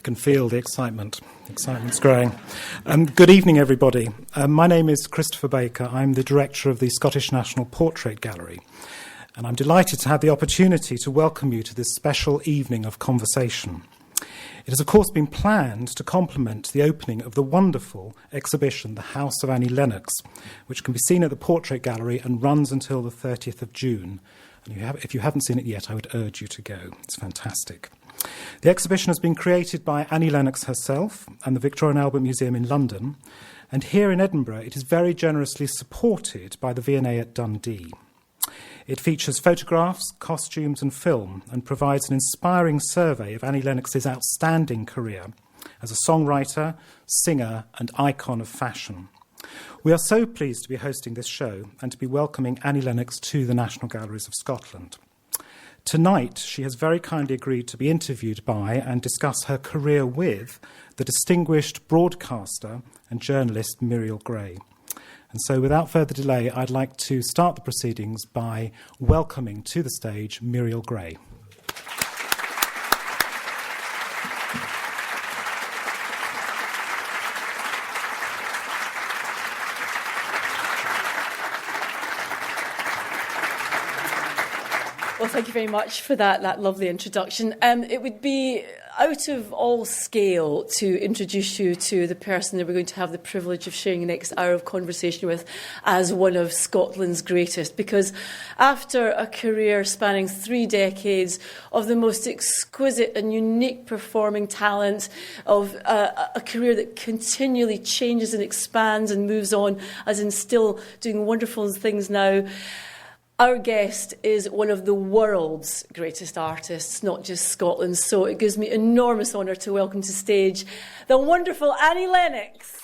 can feel the excitement. The excitement's growing. Good evening, everybody. My name is Christopher Baker. I'm the director of the Scottish National Portrait Gallery. And I'm delighted to have the opportunity to welcome you to this special evening of conversation. It has, of course, been planned to complement the opening of the wonderful exhibition, The House of Annie Lennox, which can be seen at the Portrait Gallery and runs until the 30th of June. And if you haven't seen it yet, I would urge you to go. It's fantastic. The exhibition has been created by Annie Lennox herself and the Victoria and Albert Museum in London. And here in Edinburgh, it is very generously supported by the V&A at Dundee. It features photographs, costumes and film and provides an inspiring survey of Annie Lennox's outstanding career as a songwriter, singer and icon of fashion. We are so pleased to be hosting this show and to be welcoming Annie Lennox to the National Galleries of Scotland. Tonight, she has very kindly agreed to be interviewed by and discuss her career with the distinguished broadcaster and journalist Muriel Gray. And so, without further delay, I'd like to start the proceedings by welcoming to the stage Muriel Gray. Well, thank you very much for that lovely introduction. It would be out of all scale to introduce you to the person that we're going to have the privilege of sharing the next hour of conversation with as one of Scotland's greatest, because after a career spanning 3 decades of the most exquisite and unique performing talent, of a career that continually changes and expands and moves on, as in still doing wonderful things now, our guest is one of the world's greatest artists, not just Scotland's. So it gives me enormous honour to welcome to stage the wonderful Annie Lennox.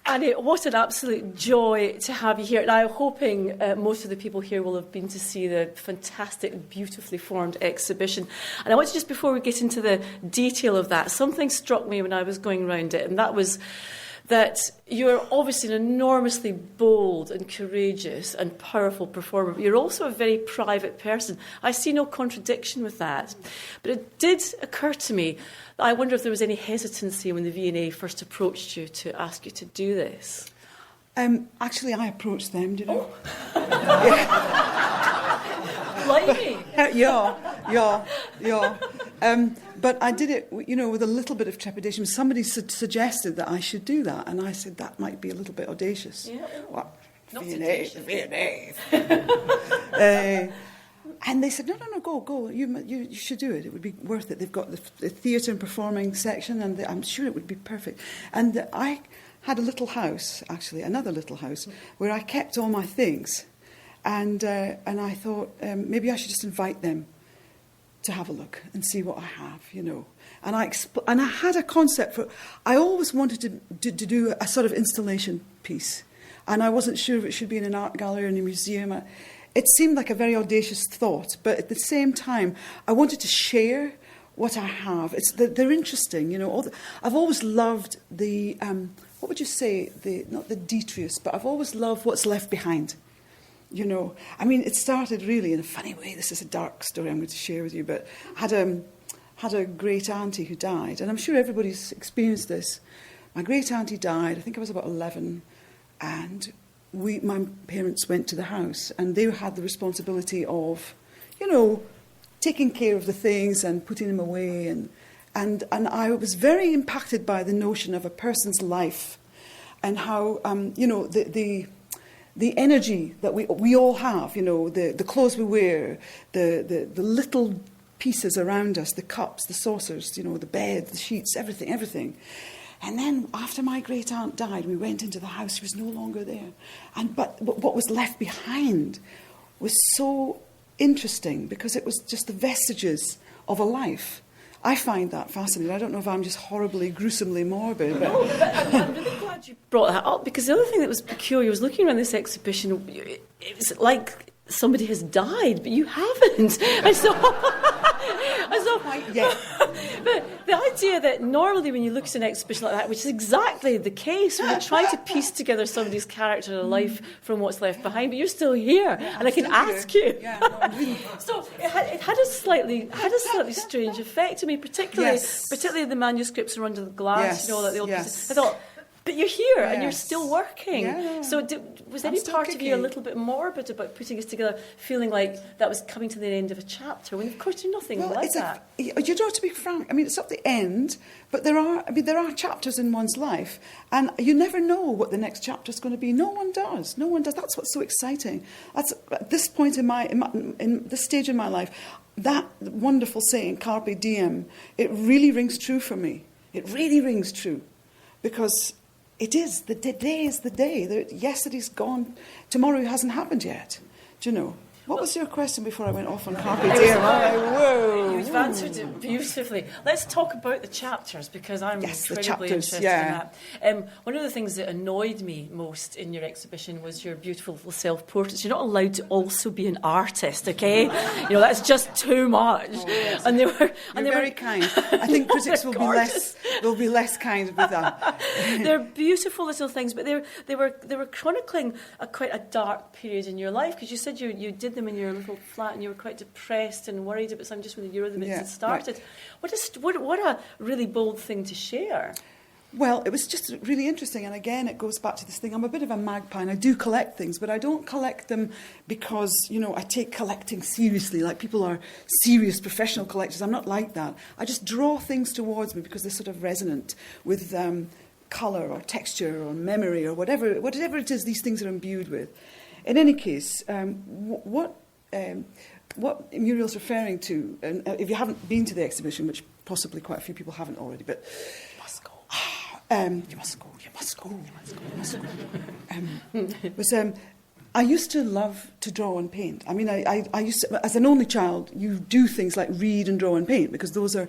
Annie, what an absolute joy to have you here. And I'm hoping most of the people here will have been to see the fantastic, beautifully formed exhibition. And I want to just, before we get into the detail of that, something struck me when I was going around it, and that was that you're obviously an enormously bold and courageous and powerful performer, but you're also a very private person. I see no contradiction with that. But it did occur to me that I wonder if there was any hesitancy when the V&A first approached you to ask you to do this. Actually, I approached them, do you know? Like me? Yeah. But I did it, you know, with a little bit of trepidation. Somebody suggested that I should do that, and I said that might be a little bit audacious. Yeah. Well, Not V&A. And they said, no, go. You should do it. It would be worth it. They've got the theatre and performing section, and I'm sure it would be perfect. And I had a little house, actually, another little house, where I kept all my things. And I thought maybe I should just invite them to have a look and see what I have, you know. And I had a concept for. I always wanted to do a sort of installation piece, and I wasn't sure if it should be in an art gallery or in a museum. It seemed like a very audacious thought, but at the same time, I wanted to share what I have. They're interesting, you know. I've always loved the what would you say? Not the detritus, but I've always loved what's left behind. You know, I mean, it started really in a funny way. This is a dark story I'm going to share with you, but I had a great auntie who died, and I'm sure everybody's experienced this. My great auntie died. I think I was about 11, and my parents went to the house, and they had the responsibility of, you know, taking care of the things and putting them away, and I was very impacted by the notion of a person's life, and how you know the energy that we all have, you know, the clothes we wear, the little pieces around us, the cups, the saucers, you know, the bed, the sheets, everything. And then after my great aunt died, we went into the house. She was no longer there. But what was left behind was so interesting, because it was just the vestiges of a life. I find that fascinating. I don't know if I'm just horribly, gruesomely morbid. But I'm really glad you brought that up, because the other thing that was peculiar was looking around this exhibition, it was like somebody has died, but you haven't. And so quite yet. But the idea that normally when you look at an exhibition like that, which is exactly the case, when you're trying to piece together somebody's character and life from what's left behind, but you're still here, and I can ask you. Yeah, no, I'm really... So it had a slightly strange effect to me, particularly the manuscripts are under the glass, like the old pieces. I thought, but you're here and you're still working. Yeah. So was any part of you a little bit morbid about putting this together, feeling like that was coming to the end of a chapter, when of course you're nothing like that? You know, to be frank, I mean, it's not the end, but there are chapters in one's life, and you never know what the next chapter is going to be. No one does. That's what's so exciting. That's at this point in this stage in my life, that wonderful saying, "Carpe diem," it really rings true for me. It really rings true, because it is. The day is the day. Yesterday's gone. Tomorrow hasn't happened yet. Do you know? What was your question before I went off on Carpe Diem? Whoa! You've answered it beautifully. Let's talk about the chapters, because I'm incredibly interested in that. One of the things that annoyed me most in your exhibition was your beautiful self-portraits. You're not allowed to also be an artist, okay? You know, that's just too much. Oh, yes. And they were very kind. I think critics will be less kind with that. They're beautiful little things, but they were chronicling quite a dark period in your life, because you said you did them in your little flat and you were quite depressed and worried about something just when the Eurythmics had started. Right. What a really bold thing to share. Well, it was just really interesting, and again, it goes back to this thing. I'm a bit of a magpie, and I do collect things, but I don't collect them because, you know, I take collecting seriously, like people are serious professional collectors. I'm not like that. I just draw things towards me because they're sort of resonant with colour or texture or memory or whatever it is these things are imbued with. In any case, what Muriel's referring to, and if you haven't been to the exhibition, which possibly quite a few people haven't already, but you must go. You must go. I used to love to draw and paint. I mean, I used to, as an only child, you do things like read and draw and paint, because those are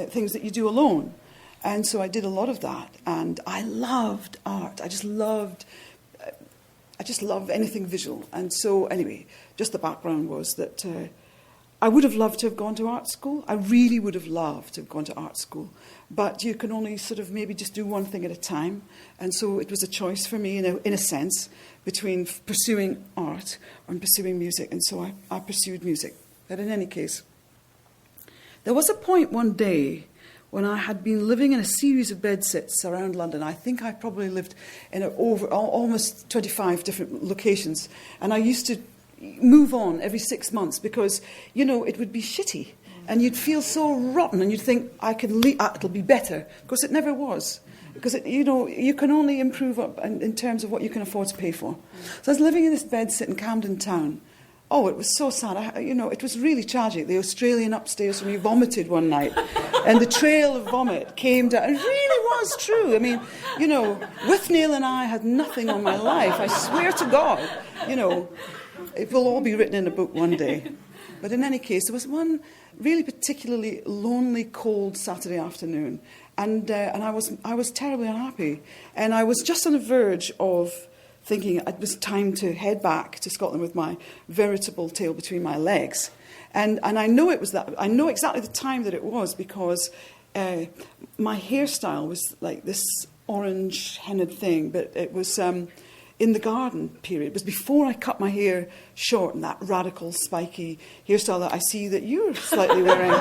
things that you do alone. And so I did a lot of that, and I loved art. I just love anything visual. And so, anyway, just the background was that I would have loved to have gone to art school. I really would have loved to have gone to art school. But you can only sort of maybe just do one thing at a time. And so it was a choice for me, in a sense, between pursuing art and pursuing music. And so I pursued music. But in any case, there was a point one day when I had been living in a series of bedsits around London. I think I probably lived in almost 25 different locations. And I used to move on every 6 months because, you know, it would be shitty. And you'd feel so rotten and you'd think, I can leave, it'll be better. Of course, it never was. Because, you can only improve up in terms of what you can afford to pay for. So I was living in this bedsit in Camden Town. Oh, it was so sad. It was really tragic. The Australian upstairs from me vomited one night, and the trail of vomit came down. It really was true. I mean, Withnail and I had nothing on my life. I swear to God. It will all be written in a book one day. But in any case, there was one really particularly lonely, cold Saturday afternoon, and I was terribly unhappy, and I was just on the verge of thinking it was time to head back to Scotland with my veritable tail between my legs. And I know it was that. I know exactly the time that it was because my hairstyle was like this orange henna'd thing, but it was in the garden period. It was before I cut my hair short and that radical, spiky hairstyle that I see that you're slightly wearing.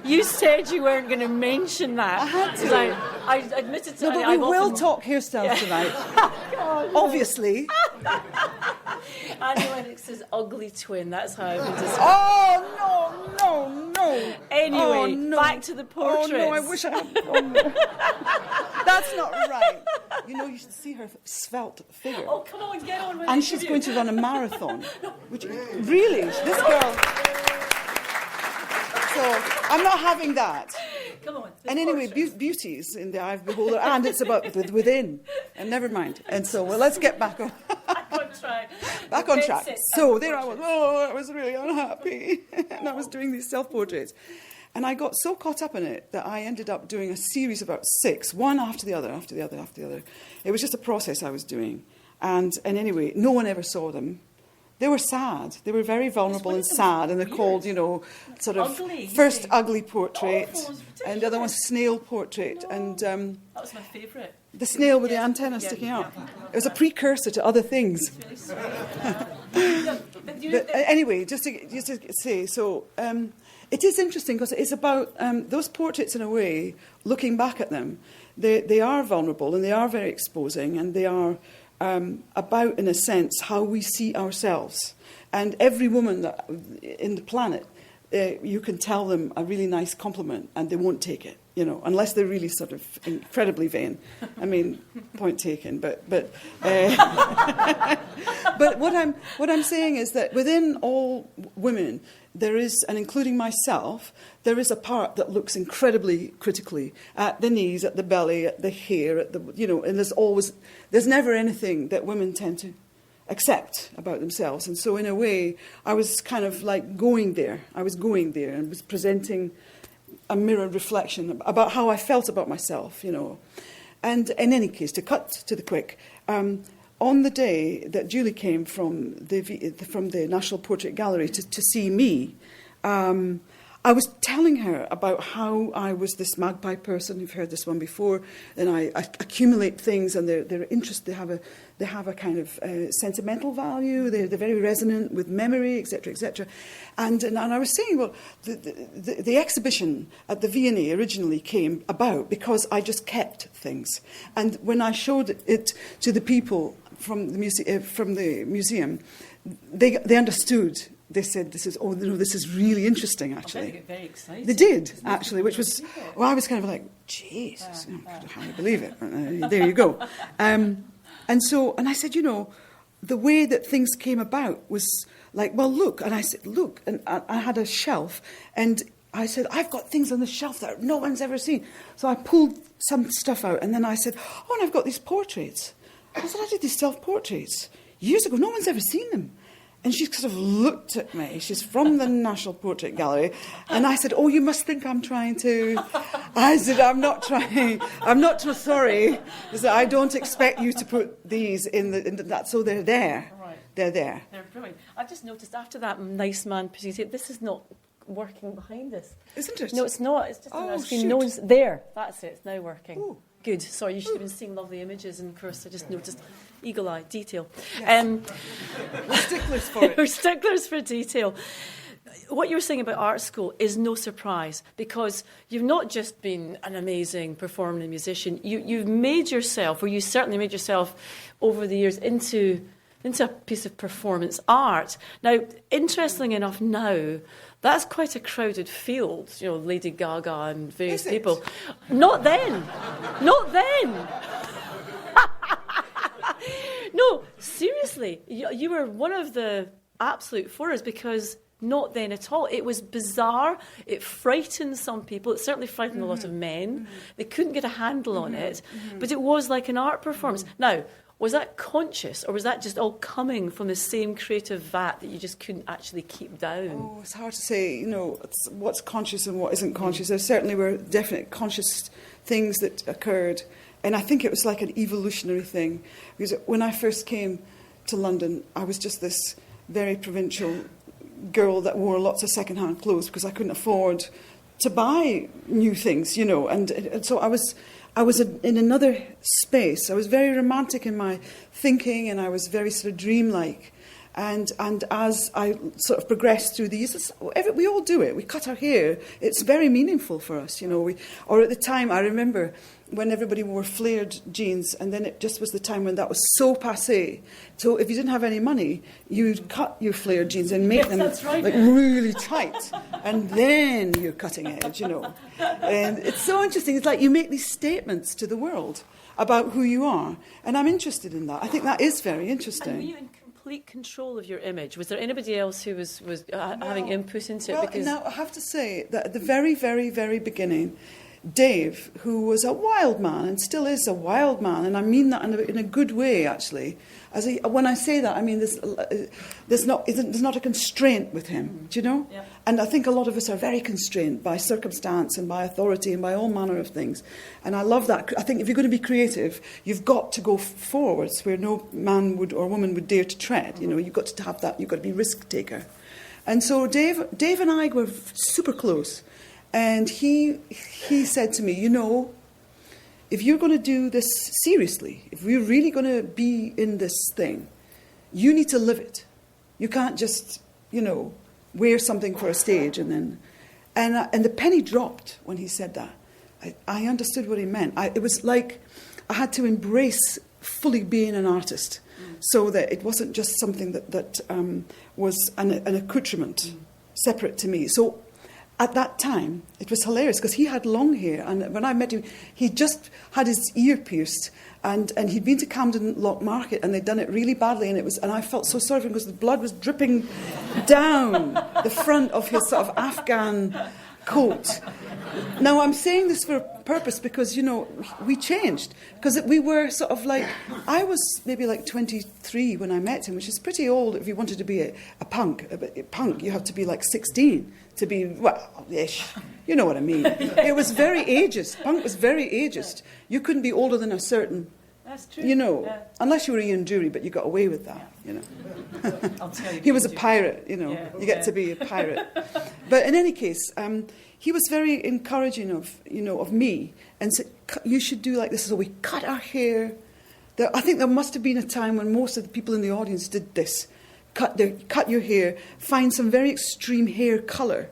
You said you weren't going to mention that. I had to. I admitted to No, but we will talk hairstyles tonight. God, obviously. Annie Lennox's ugly twin, that's how I would describe it. Oh, no. Anyway, back to the portraits. Oh, no, I wish I had... Oh, no. That's not right. You should see her svelte figure. Oh, come on, get on with it. And she's going to run a marathon. Really? This girl... So, I'm not having that. Come on. And anyway, beauty's in the eye of the beholder, and it's about within. And never mind. And so, let's get back on. Back on track. So there I was. Oh, I was really unhappy. And I was doing these self-portraits. And I got so caught up in it that I ended up doing a series of about 6, one after the other, after the other. It was just a process I was doing. And anyway, no one ever saw them. They were sad. They were very vulnerable and sad, and they're called, you know, sort of Ugly, first ugly portrait, Awful, and the other one's snail portrait, and that was my favourite. the snail with the antenna sticking out. It was a precursor to other things. But anyway, just to say, so it is interesting because it's about those portraits in a way. Looking back at them, they are vulnerable and they are very exposing, and they are about, in a sense, how we see ourselves. And every woman in the planet, you can tell them a really nice compliment and they won't take it, you know, unless they're really sort of incredibly vain. I mean, point taken. But but what I'm saying is that within all women, there is, and including myself, there is a part that looks incredibly critically at the knees, at the belly, at the hair, at the, you know, and there's never anything that women tend to accept about themselves. And so in a way, I was kind of like going there. I was going there and was presenting a mirrored reflection about how I felt about myself, you know. And in any case, to cut to the quick, on the day that Julie came from the National Portrait Gallery to see me, I was telling her about how I was this magpie person. You've heard this one before, and I accumulate things, and they're interesting. They have a kind of sentimental value. They're very resonant with memory, etc., etc. And I was saying, well, the exhibition at the V&A originally came about because I just kept things, and when I showed it to the people from the museum, they understood. They said, "This is really interesting." Actually, they get very excited. They did actually, which was well. I was kind of like, "Jesus, I can't believe it." There you go. And I said, you know, the way that things came about was like, well, look. And I said, look, and I had a shelf, and I said, I've got things on the shelf that no one's ever seen. So I pulled some stuff out, and then I said, oh, and I've got these portraits. I said, I did these self-portraits years ago. No one's ever seen them. And she sort of looked at me. She's from the National Portrait Gallery. And I said, oh, you must think I'm trying to... I said, I'm not trying. I'm not too sorry. I said, I don't expect you to put these in that. So they're there. Right. They're there. They're brilliant. I've just noticed after that nice man presentation, this is not working behind us. Isn't it? No, it's not. It's just on our our screen. screen. No one's there. That's it. It's now working. Ooh. Good. Sorry, you should have been seeing lovely images, and of course I just noticed eagle eye detail. Yes. We're sticklers for it. We're sticklers for detail. What you were saying about art school is no surprise, because you've not just been an amazing performer and musician. You've made yourself, or you certainly made yourself over the years, into a piece of performance art. Now, interestingly enough, now that's quite a crowded field. You know, Lady Gaga and various people. Not then. Not then. No, seriously, you were one of the absolute forerunners, because not then at all. It was bizarre. It frightened some people. It certainly frightened a lot of men. They couldn't get a handle on it. But it was like an art performance. Now, was that conscious, or was that just all coming from the same creative vat that you just couldn't actually keep down? Oh, it's hard to say, you know, what's conscious and what isn't conscious. There certainly were definite conscious things that occurred. And I think it was like an evolutionary thing. Because when I first came to London, I was just this very provincial girl that wore lots of second-hand clothes because I couldn't afford to buy new things, you know. And so I was in another space. I was very romantic in my thinking, and I was very sort of dreamlike. And as I sort of progressed through the years, we all do it. We cut our hair. It's very meaningful for us, you know. Or at the time, I remember when everybody wore flared jeans, and then it just was the time when that was so passé. So if you didn't have any money, you'd cut your flared jeans and make them like really tight, and then you're cutting edge, you know. And it's so interesting. It's like you make these statements to the world about who you are, and I'm interested in that. I think that is very interesting. And were you in complete control of your image? Was there anybody else who was having input into it? Well, now I have to say that at the very, very, very beginning, Dave, who was a wild man and still is a wild man, and I mean that in a good way, actually. When I say that, I mean there's not a constraint with him, do you know? Yeah. And I think a lot of us are very constrained by circumstance and by authority and by all manner of things. And I love that. I think if you're going to be creative, you've got to go forwards where no man would or woman would dare to tread. You know, you've got to have that. You've got to be risk taker. And so Dave and I were super close. And he said to me, you know, if you're going to do this seriously, if we're really going to be in this thing, you need to live it. You can't just, you know, wear something for a stage and then... And the penny dropped when he said that. I understood what he meant. It was like I had to embrace fully being an artist so that it wasn't just something that was an accoutrement separate to me. So at that time, it was hilarious because he had long hair, and when I met him, he just had his ear pierced, and he'd been to Camden Lock Market, and they'd done it really badly, and I felt so sorry for him because the blood was dripping down the front of his sort of Afghan coat. Now, I'm saying this for a purpose because, you know, we changed. Because we were sort of like... I was maybe like 23 when I met him, which is pretty old if you wanted to be a punk. A punk, you have to be like 16 to be, well, ish. You know what I mean. It was very ageist. Punk was very ageist. You couldn't be older than a certain... That's true. You know, unless you were Ian Dury, but you got away with that, you know. I'll tell you. He was a pirate, you know. You get to be a pirate. But in any case, he was very encouraging of me and said, you should do like this. So we cut our hair. I think there must have been a time when most of the people in the audience did this. Cut your hair, find some very extreme hair colour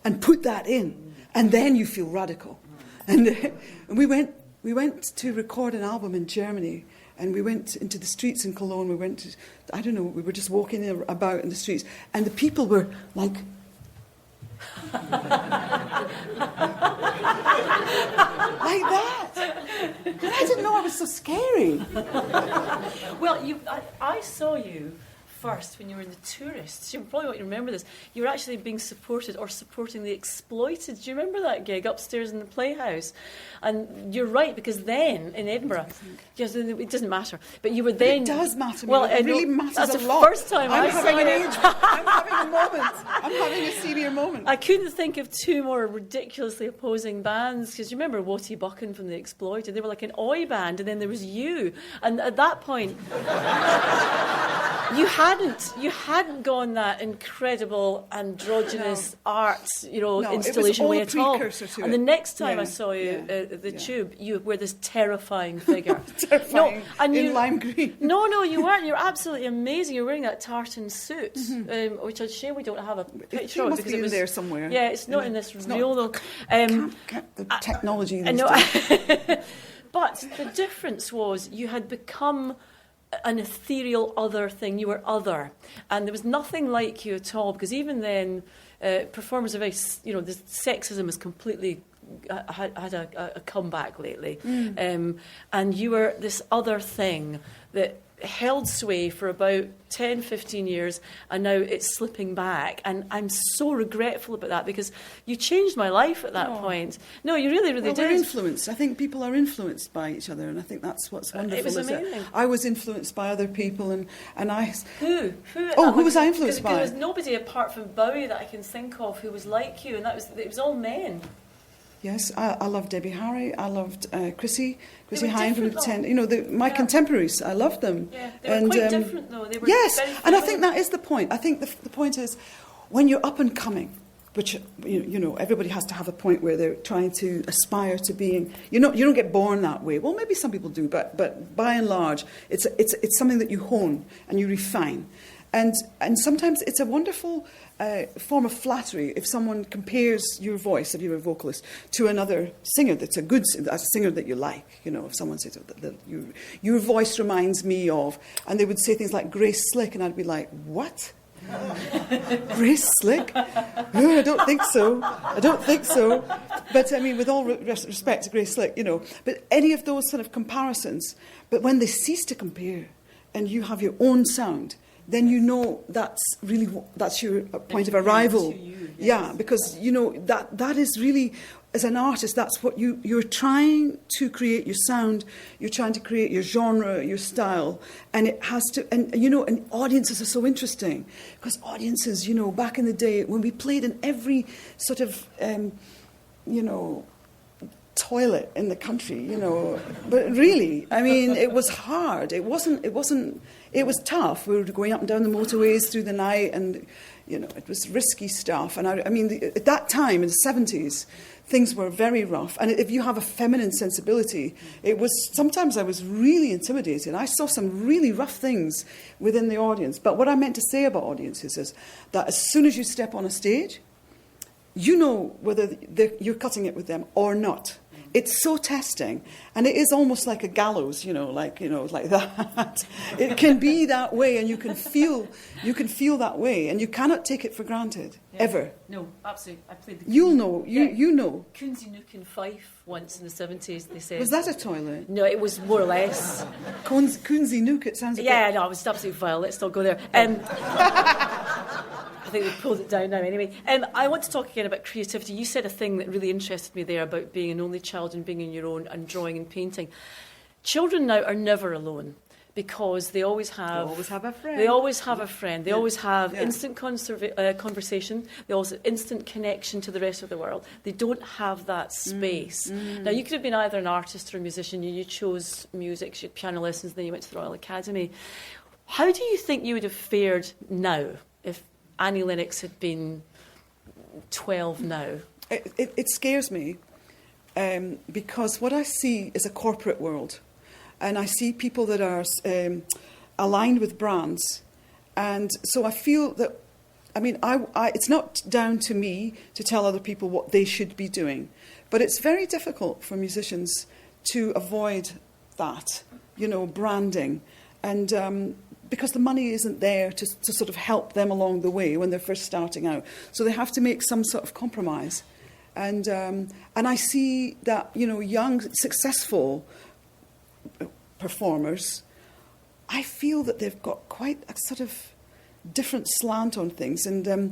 and put that in. And then you feel radical. And we went to record an album in Germany, and we went into the streets in Cologne. We went to, I don't know, we were just walking about in the streets, and the people were like... like that. And I didn't know I was so scary. Well, I saw you first when you were in the Tourists. You probably won't remember this. You were actually being supported or supporting the Exploited. Do you remember that gig upstairs in the Playhouse? And you're right, because then in Edinburgh, yes, it doesn't matter. But you were then. It does matter. Well, it really matters that's a the lot. First time I'm I having saw an you. I'm having a moment. I'm having a senior moment. I couldn't think of two more ridiculously opposing bands, because you remember Wattie Buchan from the Exploited. They were like an oi band, and then there was you. And at that point, you hadn't gone that incredible androgynous art, installation way at all. And the next time I saw you at the Tube, you were this terrifying figure. Terrifying. In lime green. No, you weren't. You're absolutely amazing. You're wearing that tartan suit, which I'm sure we don't have a picture of. It must be in there somewhere. Yeah, it's not in this reel though. The technology. But the difference was you had become an ethereal other thing. You were other, and there was nothing like you at all, because even then performers are very, the sexism has completely had a comeback lately, and you were this other thing that held sway for about 10, 15 years, and now it's slipping back, and I'm so regretful about that, because you changed my life at that point. No, you really did. We're influenced. I think people are influenced by each other, and I think that's what's wonderful. It was amazing. I was influenced by other people, and I... Who was I influenced by? There was nobody apart from Bowie that I can think of who was like you, and it was all men. Yes, I loved Debbie Harry. I loved Chrissy Hine from the my contemporaries. I loved them. Yeah, they were quite different though. They were and I think that is the point. I think the point is when you're up and coming, which everybody has to have a point where they're trying to aspire to being. You don't get born that way. Well, maybe some people do, but by and large, it's something that you hone and you refine. And sometimes it's a wonderful form of flattery if someone compares your voice, if you're a vocalist, to another singer that's a singer that you like. If someone says that your voice reminds me of, and they would say things like Grace Slick, and I'd be like, what? Grace Slick? Oh, I don't think so. But I mean, with all respect to Grace Slick, but any of those sort of comparisons, but when they cease to compare and you have your own sound, then you know that's your point of arrival. Yeah, because that is really, as an artist, that's what you're trying to create your sound. You're trying to create your genre, your style, and it has to. And audiences are so interesting because audiences, back in the day when we played in every sort of, toilet in the country, but really, I mean, it was hard. It was tough. We were going up and down the motorways through the night, and it was risky stuff. And I mean, at that time in the 70s, things were very rough. And if you have a feminine sensibility, sometimes I was really intimidated. I saw some really rough things within the audience. But what I meant to say about audiences is that as soon as you step on a stage, you know whether you're cutting it with them or not. It's so testing, and it is almost like a gallows, like that. It can be that way, and you can feel that way, and you cannot take it for granted ever. No, absolutely. I played the. You'll know. You know. Coonsey Nook in Fife once in the 70s. They said. Was that a toilet? No, it was more or less. Coonsey Nook. It sounds. No, it was absolutely vile. Let's not go there. I think they've pulled it down now anyway. I want to talk again about creativity. You said a thing that really interested me there about being an only child and being on your own and drawing and painting. Children now are never alone because they always have a friend. They always have a friend. They always have instant conversation. They also have instant connection to the rest of the world. They don't have that space. Now, you could have been either an artist or a musician. You chose music, you had piano lessons, then you went to the Royal Academy. How do you think you would have fared now if Annie Lennox had been 12 now? It scares me because what I see is a corporate world, and I see people that are aligned with brands, and so I feel that, it's not down to me to tell other people what they should be doing, but it's very difficult for musicians to avoid that, branding, and because the money isn't there to sort of help them along the way when they're first starting out. So they have to make some sort of compromise. And I see that, young, successful performers, I feel that they've got quite a sort of different slant on things. And I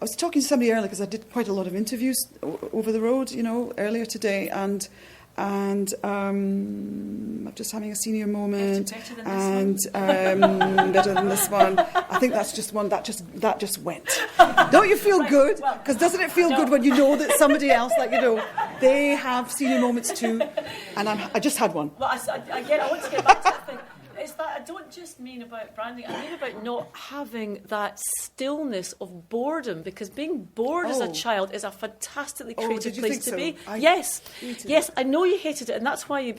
was talking to somebody earlier, because I did quite a lot of interviews over the road, earlier today, and I'm just having a senior moment, better than this one. I think that's just one that just went. Don't you feel good? Because doesn't it feel good when you know that somebody else, they have senior moments too? And I just had one. Well, I want to get back to that thing. It's that I don't just mean about branding, I mean about not having that stillness of boredom, because being bored as a child is a fantastically creative place to be. Yes, I know you hated it, and that's why you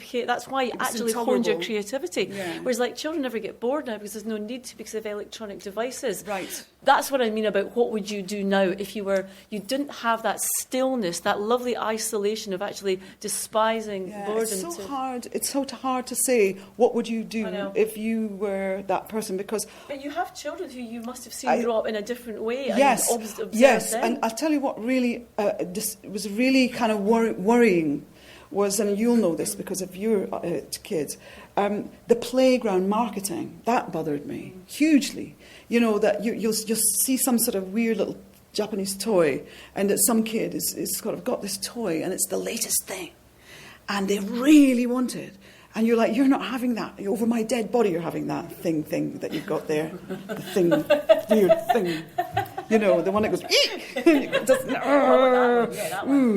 actually honed your creativity. Yeah. Whereas children never get bored now because there's no need to, because of electronic devices. Right. That's what I mean about what would you do now if you didn't have that stillness, that lovely isolation of actually despising boredom. It's so hard to say what would you do if you were that person, because... But you have children who you must have seen grow up in a different way. Yes, them. And I'll tell you what really was really kind of worrying was, and you'll know this because of your kids, the playground marketing. That bothered me hugely. That you'll see some sort of weird little Japanese toy, and that some kid is sort of got this toy, and it's the latest thing, and they really want it. And you're like, you're not having that. Over my dead body, you're having that thing that you've got there. The thing, weird thing. The one that goes, eek!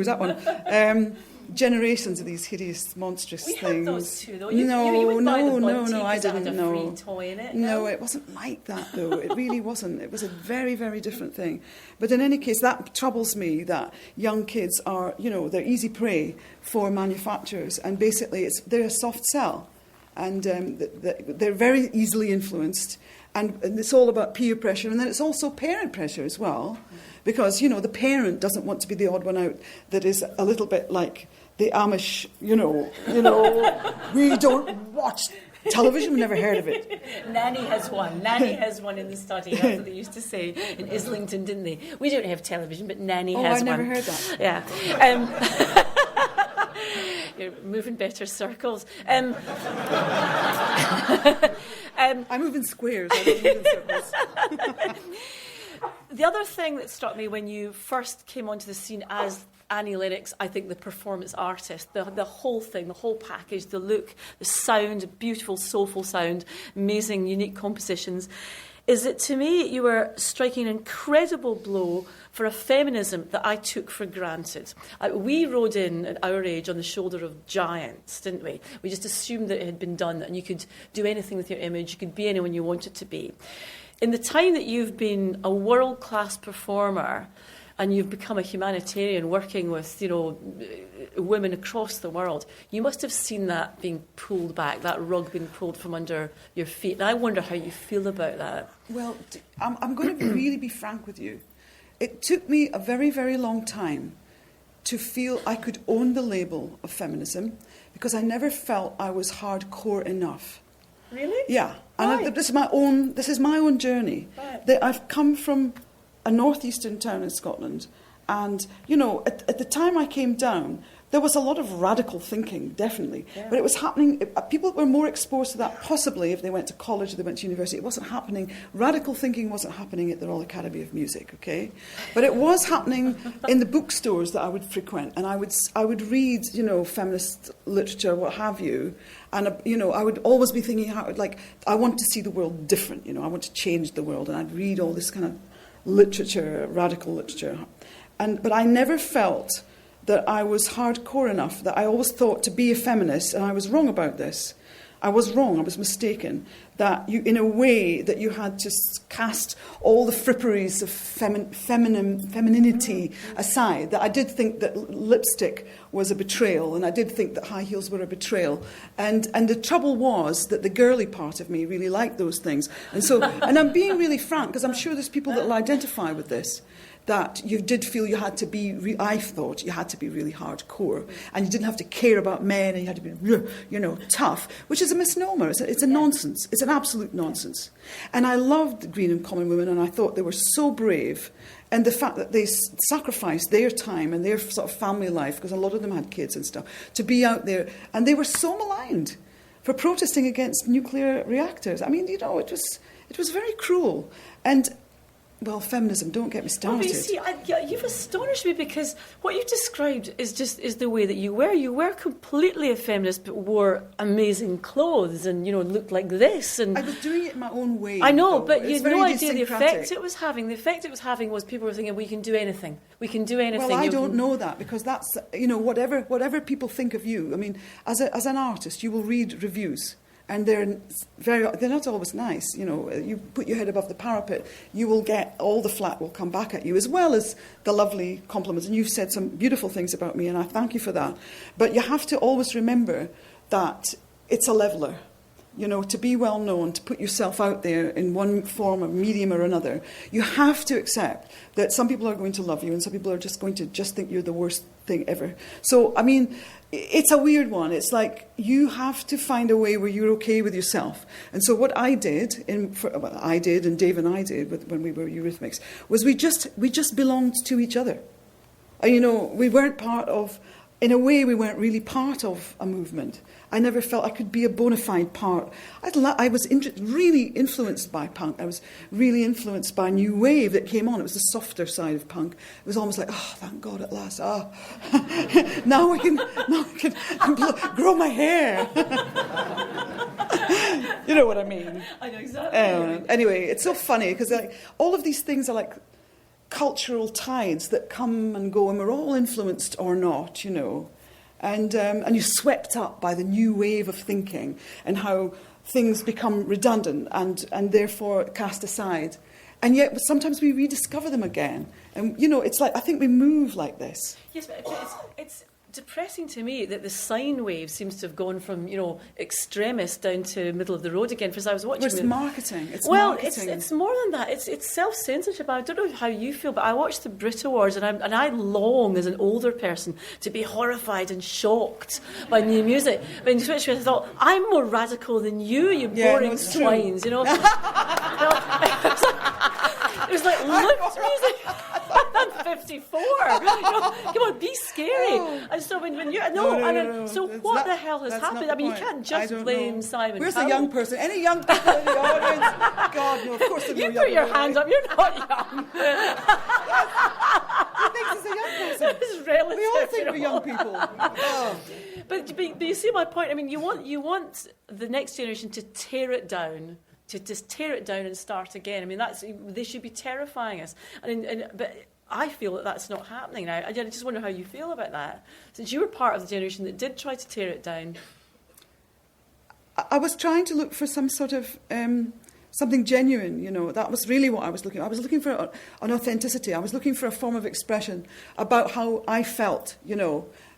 That one. Generations of these hideous, monstrous things. We had those too, though. No, I didn't know. Free toy in it. No, it wasn't like that, though. It really wasn't. It was a very, very different thing. But in any case, that troubles me that young kids are, they're easy prey for manufacturers, and basically they're a soft sell, and they're very easily influenced, and it's all about peer pressure, and then it's also parent pressure as well, because, the parent doesn't want to be the odd one out that is a little bit like the Amish, we don't watch television, we've never heard of it. Nanny has one in the study. That's what they used to say in Islington, didn't they? We don't have television, but Nanny has one. Oh, I never heard that. Yeah. You're moving better circles. I move in squares. I don't move in circles. The other thing that struck me when you first came onto the scene as Annie Lennox, I think the performance artist, the whole thing, the whole package, the look, the sound, beautiful, soulful sound, amazing, unique compositions, is that to me you were striking an incredible blow for a feminism that I took for granted. We rode in at our age on the shoulder of giants, didn't we? We just assumed that it had been done and you could do anything with your image, you could be anyone you wanted to be. In the time that you've been a world-class performer and you've become a humanitarian working with, women across the world, you must have seen that being pulled back, that rug being pulled from under your feet. And I wonder how you feel about that. Well, I'm going to really be frank with you. It took me a very, very long time to feel I could own the label of feminism because I never felt I was hardcore enough. Really? Yeah. Why? And this is my own journey. Right. That I've come from a northeastern town in Scotland, and at the time I came down, there was a lot of radical thinking, definitely. Yeah. But it was happening. People were more exposed to that, possibly if they went to college or they went to university. It wasn't happening. Radical thinking wasn't happening at the Royal Academy of Music, okay? But it was happening in the bookstores that I would frequent, and I would read, feminist literature, what have you. And I would always be thinking, I want to see the world different. I want to change the world, and I'd read all this kind of literature, radical literature, but I never felt that I was hardcore enough. That I always thought to be a feminist, and I was wrong about this. I was wrong. I was mistaken. That you, in a way, that you had to cast all the fripperies of femininity aside. That I did think that lipstick was a betrayal, and I did think that high heels were a betrayal. And the trouble was that the girly part of me really liked those things. And I'm being really frank, because I'm sure there's people that will identify with this. That you did feel you had to be, I thought you had to be really hardcore, and you didn't have to care about men, and you had to be, tough, which is a misnomer. It's a nonsense. It's an absolute nonsense. And I loved Green and Common Women, and I thought they were so brave, and the fact that they sacrificed their time and their sort of family life, because a lot of them had kids and stuff, to be out there, and they were so maligned for protesting against nuclear reactors. I mean, it was very cruel. And well, feminism, don't get me started. Well, but you see, you've astonished me, because what you've described is the way that you were. You were completely a feminist, but wore amazing clothes and, looked like this. And I was doing it in my own way. I know, though. but you had no idea the idiosyncratic. effect it was having. The effect it was having was people were thinking, we can do anything. We can do anything. Well, I don't know that, because that's, whatever people think of you. I mean, as an artist, you will read reviews. And they're not always nice. You put your head above the parapet, you will get all the flack will come back at you, as well as the lovely compliments. And you've said some beautiful things about me, and I thank you for that. But you have to always remember that it's a leveller. To be well known, to put yourself out there in one form or medium or another, you have to accept that some people are going to love you and some people are just going to think you're the worst thing ever. So, I mean, it's a weird one. It's like you have to find a way where you're okay with yourself. And so what I did, and Dave and I did when we were Eurythmics, was we just belonged to each other. We weren't part of, in a way, we weren't really part of a movement. I never felt I could be a bona fide part. I was really influenced by punk. I was really influenced by new wave that came on. It was the softer side of punk. It was almost like, oh, thank God at last. Oh. now I can grow my hair. You know what I mean? I know exactly. Anyway, it's so funny, because all of these things are like cultural tides that come and go, and we're all influenced or not, And you're swept up by the new wave of thinking and how things become redundant and therefore cast aside. And yet sometimes we rediscover them again. And, it's like, I think we move like this. Yes, but it's depressing to me that the sine wave seems to have gone from, extremist down to middle of the road again. Because I was watching... Well, it's marketing. It's marketing. It's more than that. It's self-censorship. I don't know how you feel, but I watched the Brit Awards, and I long, as an older person, to be horrified and shocked by new music. But in Switch, I thought, I'm more radical than you boring swines, It was like looped music. on 54. Come on, be scary. And so when you're No. So what the hell has happened? I mean, you can't just blame Simon. Where's Cowell. the young person? Any young people in the audience? God, no, of course there's no You young put your people. hand up. You're not young. He thinks he's a young person. It's relative. We all think we're young people. Oh. But you see my point. I mean, you want the next generation to tear it down, to just tear it down and start again. I mean, they should be terrifying us. But I feel that that's not happening now. I just wonder how you feel about that, since you were part of the generation that did try to tear it down. I was trying to look for some sort of something genuine, That was really what I was looking for. I was looking for an authenticity. I was looking for a form of expression about how I felt,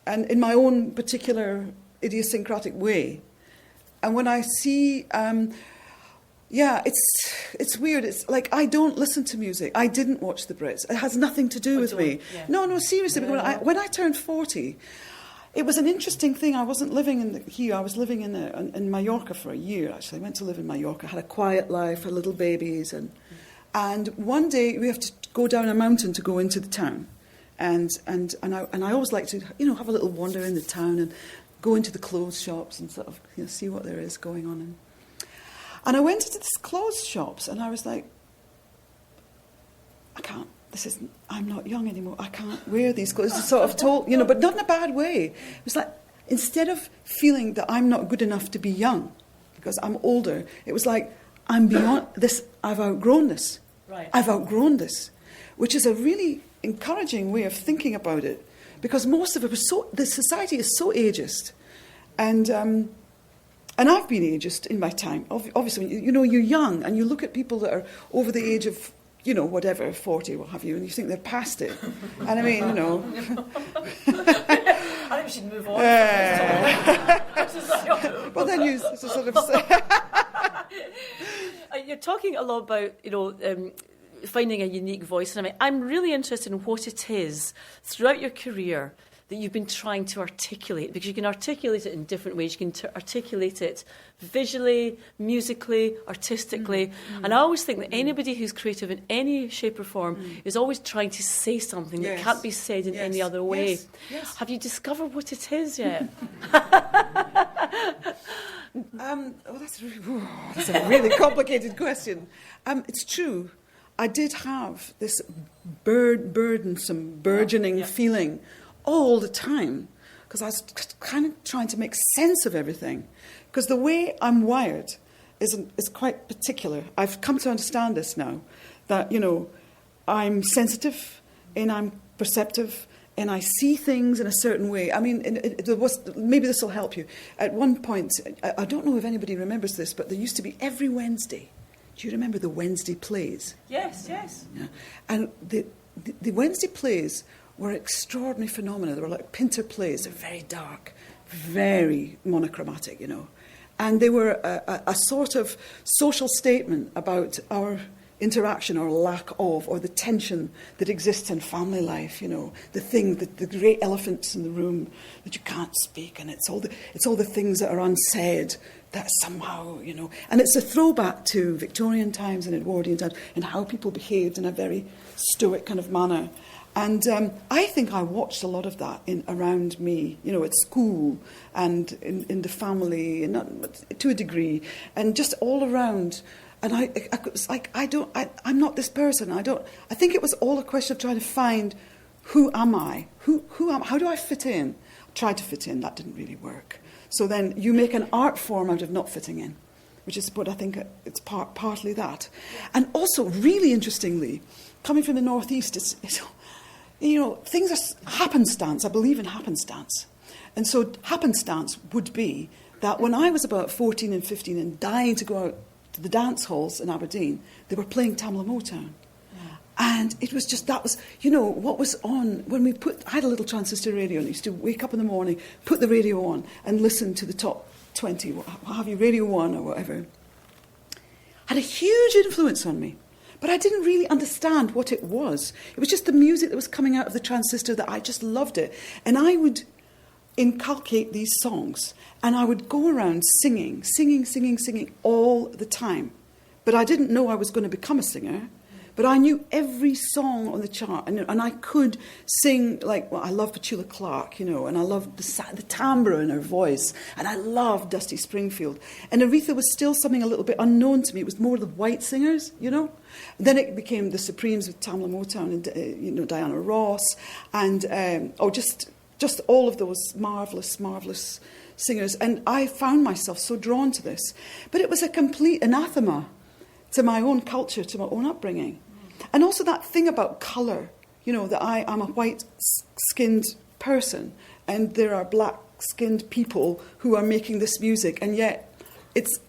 and in my own particular idiosyncratic way. And when I see, it's weird. It's like I don't listen to music. I didn't watch the Brits. It has nothing to do with me. Yeah. No, seriously. Yeah. When I turned 40, it was an interesting thing. I wasn't living here. I was living in Mallorca for a year, actually. I went to live in Mallorca. I had a quiet life, had little babies. And one day we have to go down a mountain to go into the town. And I always like to, have a little wander in the town and go into the clothes shops and sort of see what there is going on. And I went into these clothes shops and I was like, I'm not young anymore. I can't wear these clothes. It's sort of told, but not in a bad way. It was like, instead of feeling that I'm not good enough to be young because I'm older, it was like, I'm beyond this. I've outgrown this. Right. I've outgrown this, which is a really encouraging way of thinking about it, because most of it was the society is so ageist, and I've been ageist in my time. Obviously, you're young and you look at people that are over the age of 40, what have you, and you think they're past it. And I mean, I think we should move on. Well, then you sort of say. You're talking a lot about, finding a unique voice. And I'm really interested in what it is throughout your career that you've been trying to articulate, because you can articulate it in different ways. You can articulate it visually, musically, artistically. And I always think that anybody who's creative in any shape or form is always trying to say something that can't be said in any other way. Yes. Have you discovered what it is yet? That's a really complicated question. It's true. I did have this burdensome, burgeoning feeling all the time, because I was kind of trying to make sense of everything. Because the way I'm wired is quite particular. I've come to understand this now, that, I'm sensitive and I'm perceptive and I see things in a certain way. I mean, maybe this will help you. At one point, I don't know if anybody remembers this, but there used to be every Wednesday. Do you remember the Wednesday plays? Yes. Yeah. And the Wednesday plays were extraordinary phenomena. They were like Pinter plays. They're very dark, very monochromatic, And they were a sort of social statement about our interaction or lack of, or the tension that exists in family life, the great elephants in the room that you can't speak, and it's all the things that are unsaid that somehow, and it's a throwback to Victorian times and Edwardian times and how people behaved in a very stoic kind of manner. And I think I watched a lot of that around me, at school and in the family, and to a degree, and just all around. And I was like, I'm not this person. I think it was all a question of trying to find, who am I? How do I fit in? I tried to fit in. That didn't really work. So then you make an art form out of not fitting in, which is what I think it's partly that. And also, really interestingly, coming from the Northeast, it's things are happenstance. I believe in happenstance. And so happenstance would be that when I was about 14 and 15 and dying to go out to the dance halls in Aberdeen, they were playing Tamla Motown. And it was just, that was, what was on when I had a little transistor radio, and I used to wake up in the morning, put the radio on and listen to the top 20, what have you, Radio 1 or whatever. Had a huge influence on me. But I didn't really understand what it was. It was just the music that was coming out of the transistor that I just loved it. And I would inculcate these songs, and I would go around singing all the time. But I didn't know I was going to become a singer, But I knew every song on the chart, and I could sing, like, well, I love Petula Clark, and I loved the timbre in her voice, and I loved Dusty Springfield. And Aretha was still something a little bit unknown to me. It was more the white singers, Then it became the Supremes with Tamla Motown and, Diana Ross, and, just all of those marvellous, marvellous singers. And I found myself so drawn to this. But it was a complete anathema to my own culture, to my own upbringing. And also that thing about colour, that I'm a white-skinned person and there are black-skinned people who are making this music, and yet it's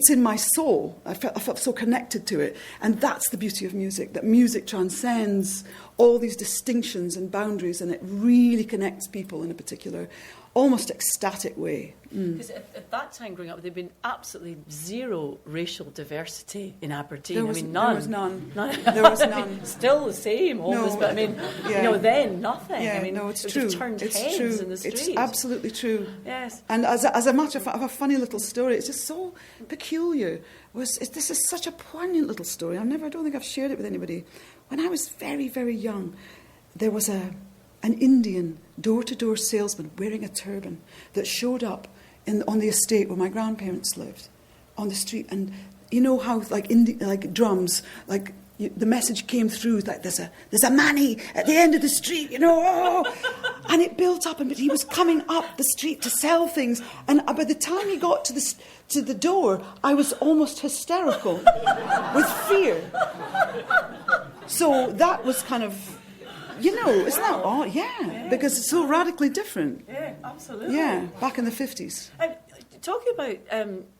in my soul. I felt so connected to it. And that's the beauty of music, that music transcends all these distinctions and boundaries, and it really connects people in a particular, almost ecstatic way. Because at that time growing up, there'd been absolutely zero racial diversity in Aberdeen. There was none. There was none. Still the same, almost. No, but then nothing. Yeah, it's true. Just turned heads in the street. It's absolutely true. Yes. And as a matter of fact, I have a funny little story. It's just so peculiar. This is such a poignant little story. I don't think I've shared it with anybody. When I was very, very young, there was an Indian door-to-door salesman wearing a turban that showed up on the estate where my grandparents lived, on the street. And you know how, like drums, the message came through, like there's a manny at the end of the street, and it built up. But he was coming up the street to sell things, and by the time he got to the door, I was almost hysterical with fear. So that was kind of. Isn't that odd? Yeah, because it's so radically different. Yeah, absolutely. Yeah, back in the 50s. And talking about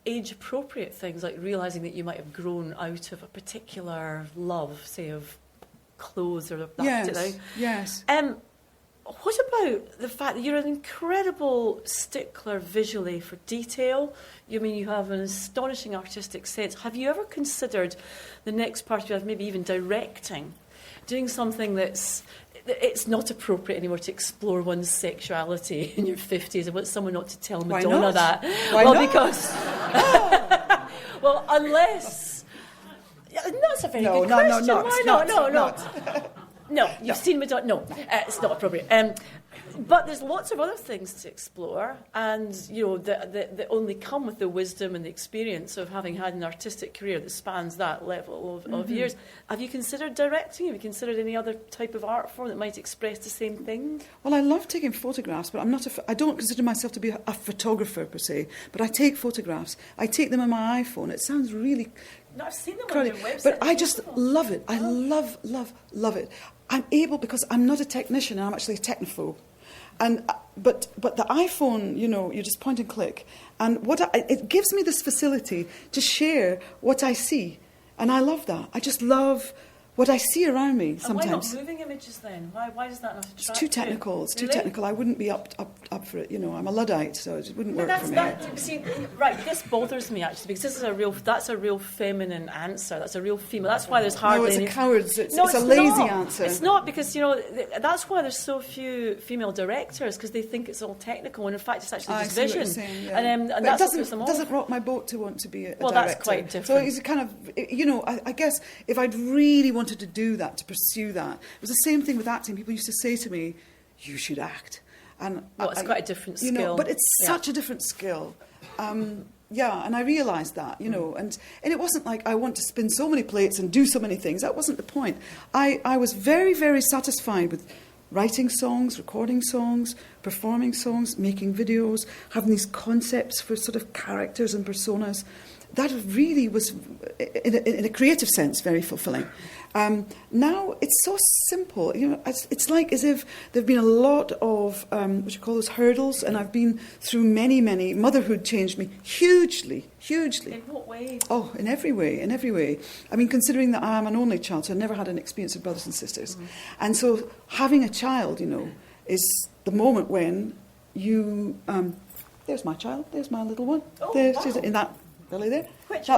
age-appropriate things, like realising that you might have grown out of a particular love, say, of clothes or that. Yes. What about the fact that you're an incredible stickler visually for detail? You have an astonishing artistic sense. Have you ever considered the next part of your life, maybe even directing, doing something it's not appropriate anymore to explore one's sexuality in your 50s? I want someone not to tell Madonna that. Why not? Because... well, unless... That's a very good question. Why not? No. No, you've seen Madonna. No, it's not appropriate. But there's lots of other things to explore, and that only come with the wisdom and the experience of having had an artistic career that spans that level of years. Have you considered directing? Have you considered any other type of art form that might express the same thing? Well, I love taking photographs, but I don't consider myself to be a photographer per se. But I take photographs. I take them on my iPhone. It sounds really. No, I've seen them on your website. But I just love it. I love it. I'm able, because I'm not a technician, I'm actually a technophobe. But the iPhone, you just point and click, and it gives me this facility to share what I see, and I love that. I just love what I see around me sometimes. And why not moving images then? Why does that not attract you? It's too technical. It's too technical. I wouldn't be up for it. I'm a Luddite, so it wouldn't work for me. See, right, this bothers me actually, because that's a real feminine answer. That's a real female. That's why there's hardly it's a coward's. It's a lazy answer. It's not, because that's why there's so few female directors, because they think it's all technical, and in fact it's actually just vision. Saying, yeah. And but that's it doesn't rock my boat to want to be a director. That's quite different. So it's kind of, I guess if I'd really wanted to do that, to pursue that, it was the same thing with acting. People used to say to me, "You should act." And it's quite a different skill. But it's such a different skill. And I realised that, and it wasn't like I want to spin so many plates and do so many things. That wasn't the point. I was very, very satisfied with writing songs, recording songs, performing songs, making videos, having these concepts for sort of characters and personas. That really was, in a creative sense, very fulfilling. Now it's so simple. It's like as if there've been a lot of what you call those hurdles, and I've been through many. Motherhood changed me hugely. In what way? Oh, in every way. I mean, considering that I am an only child, so I never had an experience of brothers and sisters, and so having a child, is the moment when you. There's my child. There's my little one. Oh, there, wow. She's in that. Belly there. Which I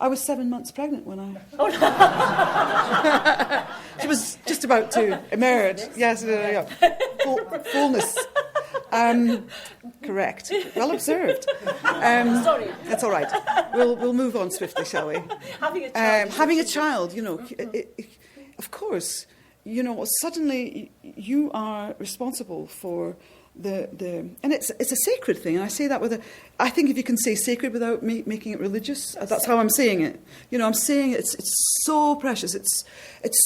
was 7 months pregnant when I. Oh no. She was just about to emerge. Yes, fullness. Correct. Well observed. Sorry. That's all right. We'll move on swiftly, shall we? Having a child. Having a child, you know, of course, you know, suddenly you are responsible for and it's a sacred thing. And I say that I think if you can say sacred without making it religious, that's how I'm saying it. You know, I'm saying it's so precious, it's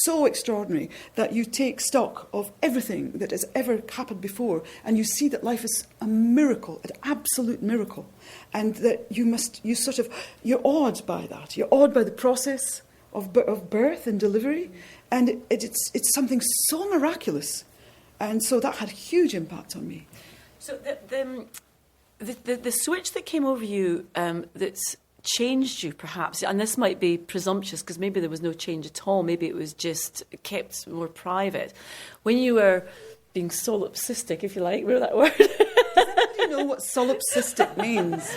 so extraordinary that you take stock of everything that has ever happened before, and you see that life is a miracle, an absolute miracle, and that you're awed by that. You're awed by the process of birth and delivery, and it's something so miraculous. And so that had a huge impact on me. So the switch that came over you that's changed you, perhaps, and this might be presumptuous because maybe there was no change at all, maybe it was just kept more private. When you were being solipsistic, if you like, remember that word? Do you know what solipsistic means?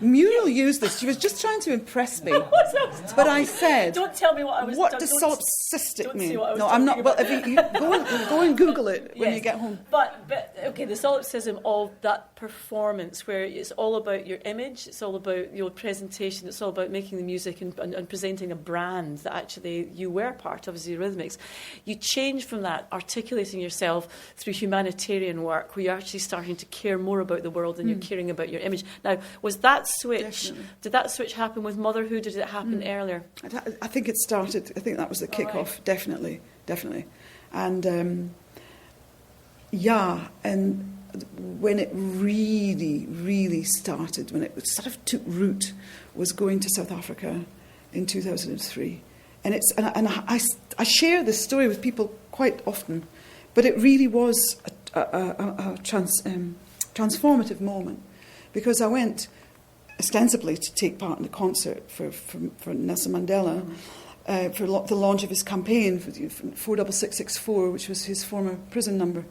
Muriel used this. She was just trying to impress me. But I said, don't tell me what I was. What does solipsistic mean? No, I'm not. Well, if you go and Google it when you get home. But okay, the solipsism of that performance, where it's all about your image, it's all about your presentation, it's all about making the music and presenting a brand that actually you were part of as Eurythmics. You change from that, articulating yourself through humanitarian work, where you're actually starting to care more about the world than you're caring about your image. Now, was that switch? Definitely. Did that switch happen with motherhood, or did it happen earlier? I think it started. I think that was the kick-off. Right. Definitely. And and when it really started, when it sort of took root, was going to South Africa in 2003. And I share this story with people quite often, but it really was a transformative moment, because I went ostensibly to take part in the concert for Nelson Mandela, for the launch of his campaign, 46664, which was his former prison number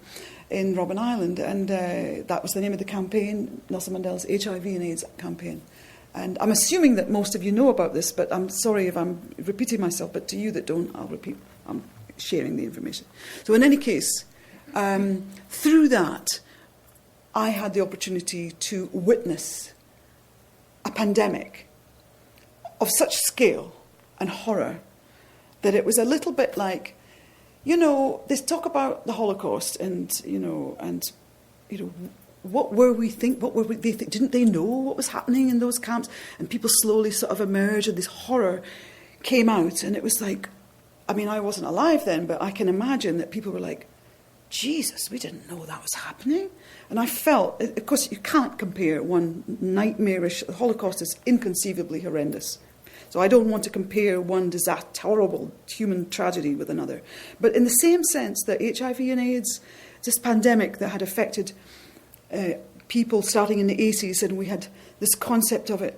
in Robben Island. And that was the name of the campaign, Nelson Mandela's HIV and AIDS campaign. And I'm assuming that most of you know about this, but I'm sorry if I'm repeating myself, but to you that don't, I'll repeat. I'm sharing the information. So in any case, through that, I had the opportunity to witness a pandemic of such scale and horror that it was a little bit like, you know, they talk about the Holocaust and what were we think? Didn't they know what was happening in those camps? And people slowly sort of emerged, and this horror came out, and it was like, I mean, I wasn't alive then, but I can imagine that people were like, Jesus, we didn't know that was happening. And I felt, of course, you can't compare one nightmarish, the Holocaust is inconceivably horrendous. So I don't want to compare one disaster, horrible human tragedy with another. But in the same sense that HIV and AIDS, this pandemic that had affected people starting in the 80s, and we had this concept of it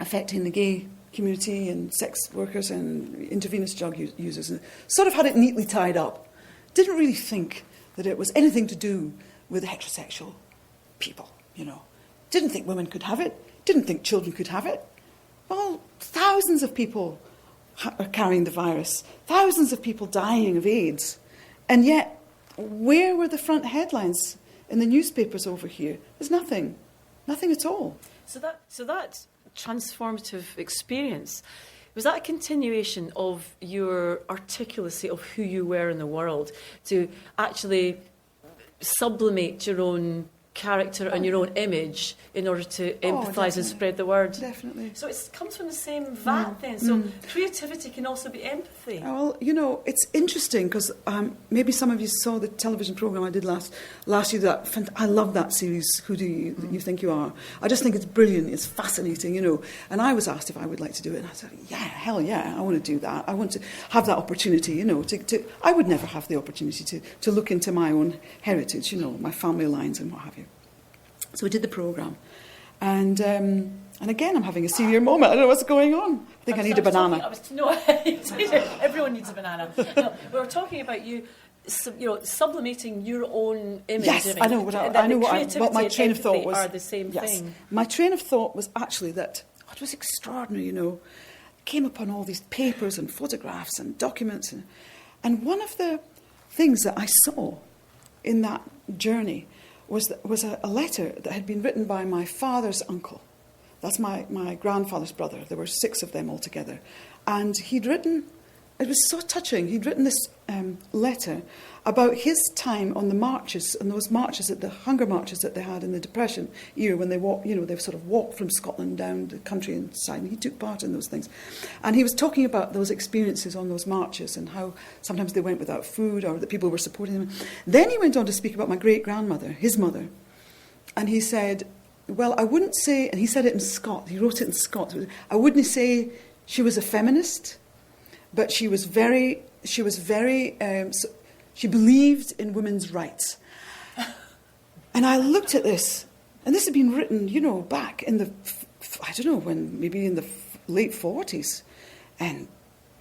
affecting the gay community and sex workers and intravenous drug users, and sort of had it neatly tied up. Didn't really think that it was anything to do with heterosexual people, you know. Didn't think women could have it. Didn't think children could have it. Well, thousands of people are carrying the virus. Thousands of people dying of AIDS. And yet, where were the front headlines in the newspapers over here? There's nothing. Nothing at all. So that transformative experience, was that a continuation of your articulacy of who you were in the world, to actually sublimate your own character and your own image in order to empathise and spread the word? Definitely. So it comes from the same vat then. So creativity can also be empathy. Well, you know, it's interesting because maybe some of you saw the television programme I did last year. I love that series, Who Do You Think You Are? I just think it's brilliant. It's fascinating, you know. And I was asked if I would like to do it. And I said, yeah, hell yeah, I want to do that. I want to have that opportunity, you know. I would never have the opportunity to look into my own heritage, you know, my family lines and what have you. So we did the programme. And again, I'm having a senior moment. I don't know what's going on. I think I need a banana. Everyone needs a banana. No, we were talking about you sublimating your own image. Yes, I know what my train of thought was. Are the same thing. My train of thought was actually that it was extraordinary, you know. Came upon all these papers and photographs and documents. And one of the things that I saw in that journey was a letter that had been written by my father's uncle. That's my grandfather's brother. There were 6 of them altogether. And he'd written, it was so touching, he'd written this letter about his time on the marches, and those marches, the hunger marches that they had in the Depression era, when they walked, they sort of walked from Scotland down the countryside, and he took part in those things. And he was talking about those experiences on those marches and how sometimes they went without food or that people were supporting them. Then he went on to speak about my great-grandmother, his mother, and he said, well, I wouldn't say, and he said it in Scots, he wrote it in Scots, I wouldn't say she was a feminist, but she believed in women's rights. And I looked at this, and this had been written, back in the, I don't know when, maybe in the late 40s. And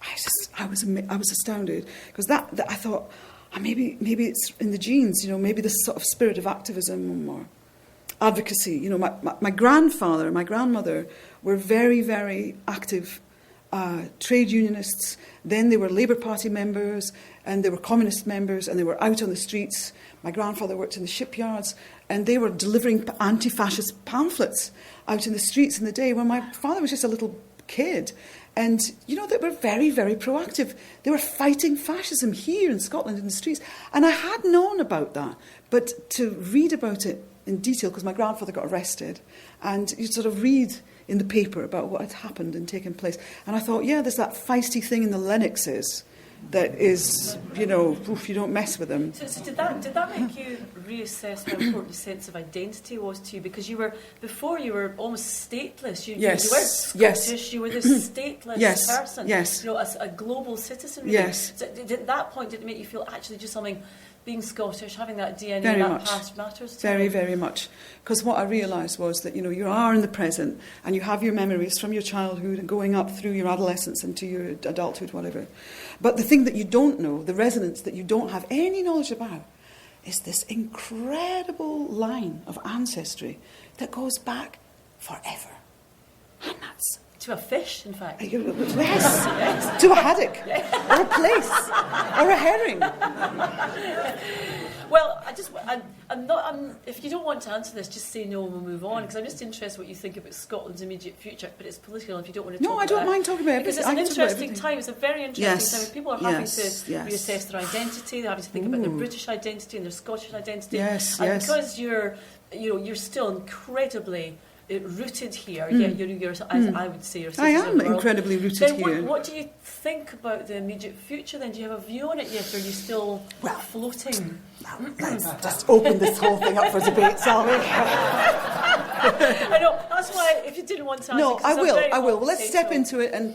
I was astounded, because that I thought, maybe it's in the genes, maybe this sort of spirit of activism or advocacy. My grandfather and my grandmother were very, very active trade unionists. Then they were Labour Party members, and they were communist members, and they were out on the streets. My grandfather worked in the shipyards, and they were delivering anti-fascist pamphlets out in the streets in the day when my father was just a little kid. And, they were very, very proactive. They were fighting fascism here in Scotland in the streets. And I had known about that, but to read about it in detail, because my grandfather got arrested, and you sort of read in the paper about what had happened and taken place. And I thought, there's that feisty thing in the Lennoxes that is, you don't mess with them. So did that make you reassess how important the sense of identity was to you? Because before you were almost stateless. You weren't Scottish, you were this stateless person. Yes. As a global citizen. Really. Yes. So at that point, did it make you feel actually just something, being Scottish, having that DNA, very that much. past matters to very, you? Very much. Because what I realised was that, you are in the present, and you have your memories from your childhood and going up through your adolescence into your adulthood, whatever. But the thing that you don't know, the resonance that you don't have any knowledge about, is this incredible line of ancestry that goes back forever. And that's... To a fish, in fact. Yes. To a haddock. Or a plaice. Or a herring. Well, if you don't want to answer this, just say no and we'll move on, because I'm just interested what you think about Scotland's immediate future, but it's political, and if you don't want to talk about it. No, I don't mind talking about it. Because it's an interesting time, it's a very interesting time. People are having to reassess their identity, they're having to think about their British identity and their Scottish identity. Yes, and because you're still incredibly rooted here, you're as I would say, you're I am incredibly rooted here. Then what do you think about the immediate future then? Do you have a view on it yet, or are you still floating? Let's just open this whole thing up for debate, shall we? I know, that's why, if you didn't want to answer... No, I will. Well, let's step into it, and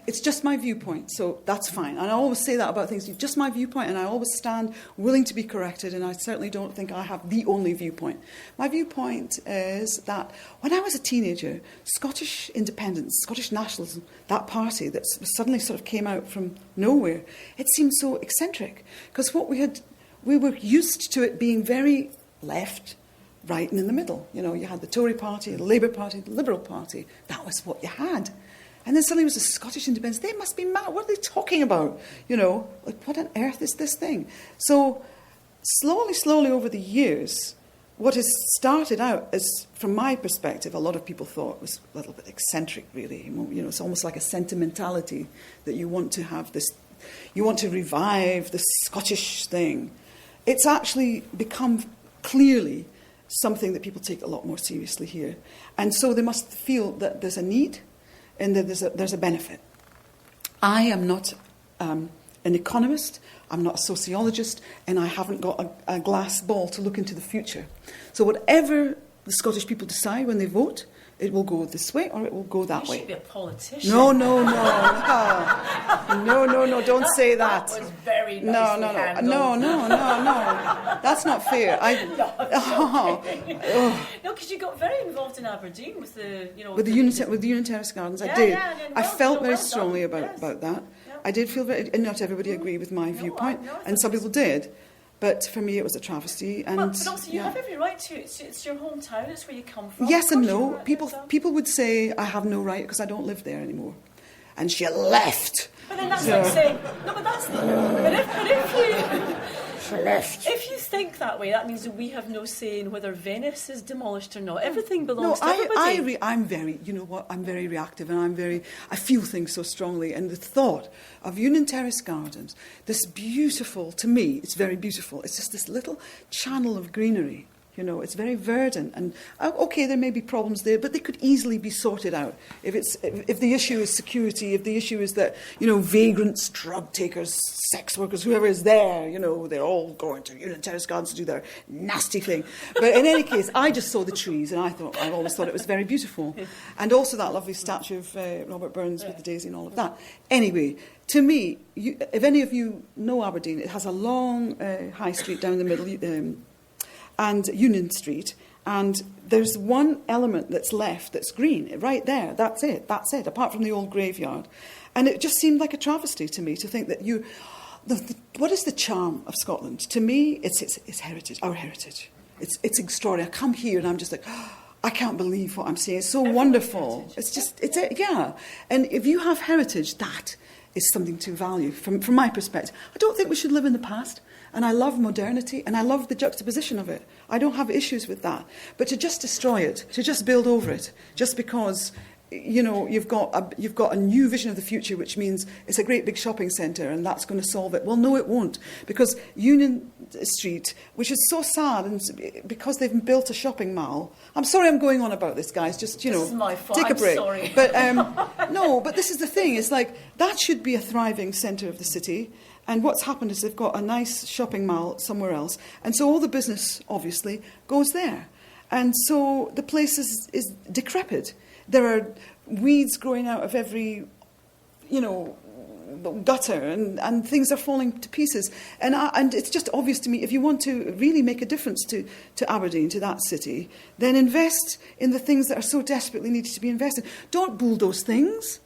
it's just my viewpoint, so that's fine. And I always say that about things, just my viewpoint, and I always stand willing to be corrected, and I certainly don't think I have the only viewpoint. My viewpoint is that when I was a teenager, Scottish independence, Scottish nationalism, that party that suddenly sort of came out from nowhere, it seemed so eccentric, because we were used to it being very left, right and in the middle. You had the Tory party, the Labour party, the Liberal party. That was what you had. And then suddenly it was the Scottish independence. They must be mad. What are they talking about? What on earth is this thing? So slowly over the years, what has started out as, from my perspective, a lot of people thought was a little bit eccentric, really. It's almost like a sentimentality that you want to have this, you want to revive the Scottish thing. It's actually become clearly something that people take a lot more seriously here. And so they must feel that there's a need and that there's a benefit. I am not an economist, I'm not a sociologist, and I haven't got a glass ball to look into the future. So whatever the Scottish people decide when they vote, it will go this way or it will go that way. You should be a politician. No, don't say that. That was very No. That's not fair. No, because you got very involved in Aberdeen with the, with the Unitarist Gardens. I did. I felt very strongly about that. Yeah. I did feel very, and not everybody agreed with my viewpoint, and some people did. But for me, it was a travesty. And but also, you have every right to. It's your hometown. It's where you come from. Yes and no. People would say I have no right because I don't live there anymore. And she left. But then that's like saying no. But if you. socialist. If you think that way, that means that we have no say in whether Venice is demolished or not. Everything belongs to everybody. I'm very, you know what, I'm very reactive, and I feel things so strongly. And the thought of Union Terrace Gardens, this beautiful, to me, it's very beautiful. It's just this little channel of greenery. You know, it's very verdant, and okay, there may be problems there, but they could easily be sorted out. If the issue is security, if the issue is that, you know, vagrants, drug takers, sex workers, whoever is there, you know, they're all going to Union Terrace Gardens to do their nasty thing. But in any case, I just saw the trees, and I always thought it was very beautiful, and also that lovely statue of Robert Burns with the daisy and all of that. Anyway. To me, if any of you know Aberdeen, it has a long high street down the middle, and Union Street, and there's one element that's left that's green, right there, that's it, apart from the old graveyard. And it just seemed like a travesty to me to think that what is the charm of Scotland? To me, it's heritage, our heritage. It's extraordinary. I come here and I'm just like, I can't believe what I'm seeing. It's so wonderful. Yeah. And if you have heritage, that is something to value from my perspective. I don't think we should live in the past. And I love modernity, and I love the juxtaposition of it. I don't have issues with that. But to just destroy it, to just build over it, just because, you know, you've got a new vision of the future, which means it's a great big shopping centre and that's going to solve it. Well, no, it won't, because Union Street, which is so sad, and because they've built a shopping mall. I'm sorry, I'm going on about this, guys. Just, you know, this is my fault. Take a break. I'm sorry. But no, but this is the thing. It's like that should be a thriving centre of the city. And what's happened is they've got a nice shopping mall somewhere else. And so all the business, obviously, goes there. And so the place is decrepit. There are weeds growing out of every, you know, gutter, and things are falling to pieces. And it's just obvious to me, if you want to really make a difference to Aberdeen, to that city, then invest in the things that are so desperately needed to be invested. Don't bulldoze things.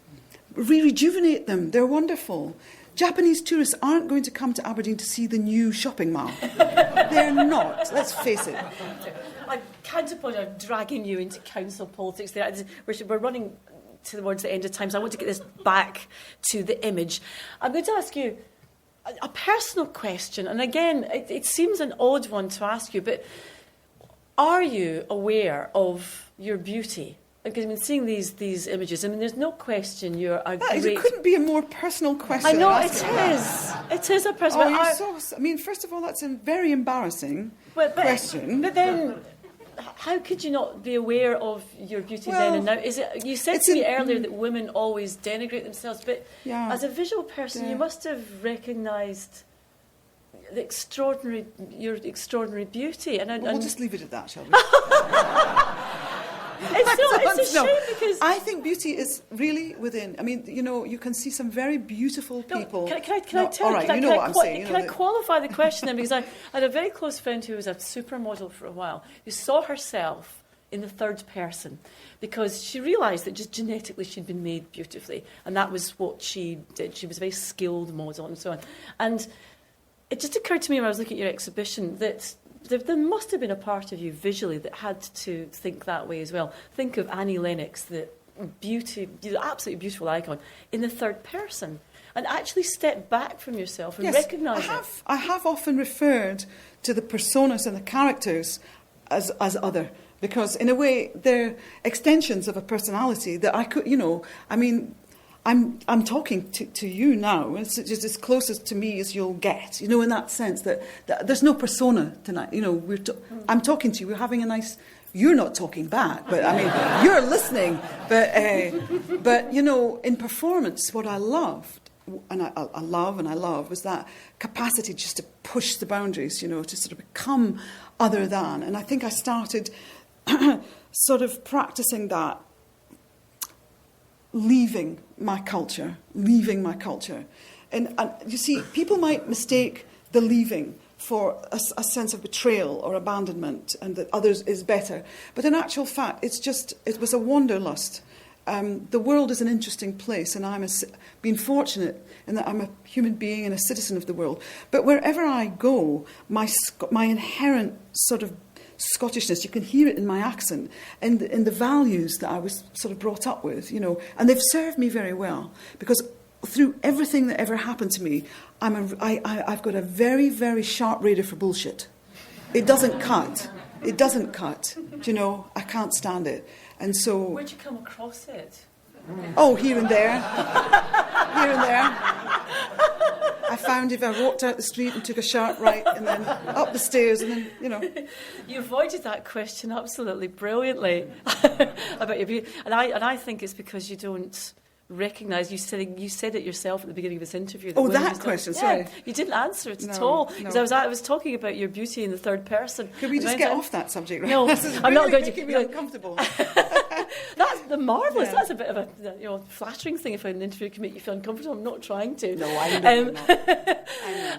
Rejuvenate them. They're wonderful. Japanese tourists aren't going to come to Aberdeen to see the new shopping mall. They're not, let's face it. I can't apologise for dragging you into council politics there. We're running towards the end of time, so I want to get this back to the image. I'm going to ask you a personal question, and again, it seems an odd one to ask you, but are you aware of your beauty? Because I've been seeing these images. I mean, there's no question you're a great... It couldn't be a more personal question. I know, it is. It is a personal... I mean, first of all, that's a very embarrassing question. But then, how could you not be aware of your beauty then and now? Is it? You said to me earlier that women always denigrate themselves, but as a visual person, you must have recognised your extraordinary beauty. And we'll just leave it at that, shall we? It's a shame because... I think beauty is really within. I mean, you know, you can see some very beautiful people. Can I qualify the question then? Because I had a very close friend who was a supermodel for a while, who saw herself in the third person because she realised that just genetically she'd been made beautifully, and that was what she did. She was a very skilled model and so on. And it just occurred to me when I was looking at your exhibition that there must have been a part of you visually that had to think that way as well. Think of Annie Lennox, the absolutely beautiful icon, in the third person, and actually step back from yourself and recognise it. I have often referred to the personas and the characters as other, because in a way they're extensions of a personality that I could, you know, I mean, I'm talking to you now. It's just as close as to me as you'll get, you know, in that sense that there's no persona tonight. You know, I'm talking to you. We're having a nice. You're not talking back, but I mean, you're listening. But you know, in performance, what I loved, and I love, was that capacity just to push the boundaries. You know, to sort of become other than. And I think I started sort of practicing that. Leaving my culture. And you see, people might mistake the leaving for a sense of betrayal or abandonment, and that others is better. But in actual fact, it was a wanderlust. The world is an interesting place, and I'm been fortunate in that I'm a human being and a citizen of the world. But wherever I go, my inherent sort of Scottishness, you can hear it in my accent, and in the values that I was sort of brought up with, you know, and they've served me very well, because through everything that ever happened to me, I've got a very, very sharp radar for bullshit. It doesn't cut. It doesn't cut. Do you know? I can't stand it. And so... Where'd you come across it? Oh, here and there. Here and there. I found if I walked out the street and took a sharp right and then up the stairs and then, you know. You avoided that question absolutely brilliantly about your beauty. And I think it's because you don't recognise, you said it yourself at the beginning of this interview. Oh, that question, sorry. You didn't answer it at all. Because I was talking about your beauty in the third person. Could we just get off that subject, right? No, this is I'm not going to making me uncomfortable. That's the marvellous. Yeah. That's a bit of a flattering thing if an interview can make you feel uncomfortable. I'm not trying to. No, I know.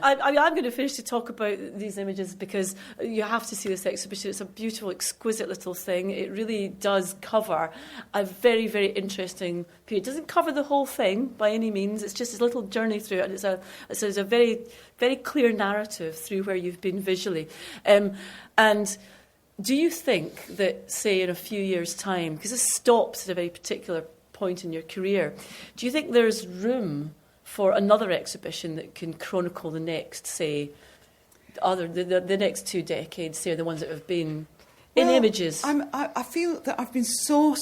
I'm going to finish to talk about these images because you have to see this exhibition. It's a beautiful, exquisite little thing. It really does cover a very, very interesting period. It doesn't cover the whole thing by any means. It's just a little journey through it. And it's a very, very clear narrative through where you've been visually. And do you think that, say, in a few years' time, because this stops at a very particular point in your career, do you think there's room for another exhibition that can chronicle the next, say, the next 2 decades, say, the ones that have been in images? I feel that I've been so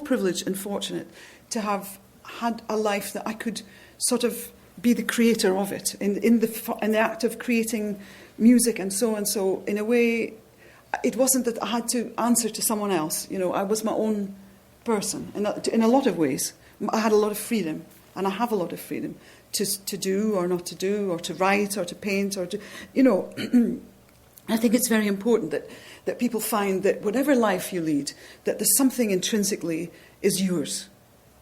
privileged and fortunate to have had a life that I could sort of be the creator of it in the act of creating music and so on. So in a way, it wasn't that I had to answer to someone else. You know, I was my own person in a lot of ways. I had a lot of freedom, and I have a lot of freedom to do or not to do, or to write or to paint or to, you know. I think it's very important that people find that whatever life you lead, that there's something intrinsically is yours.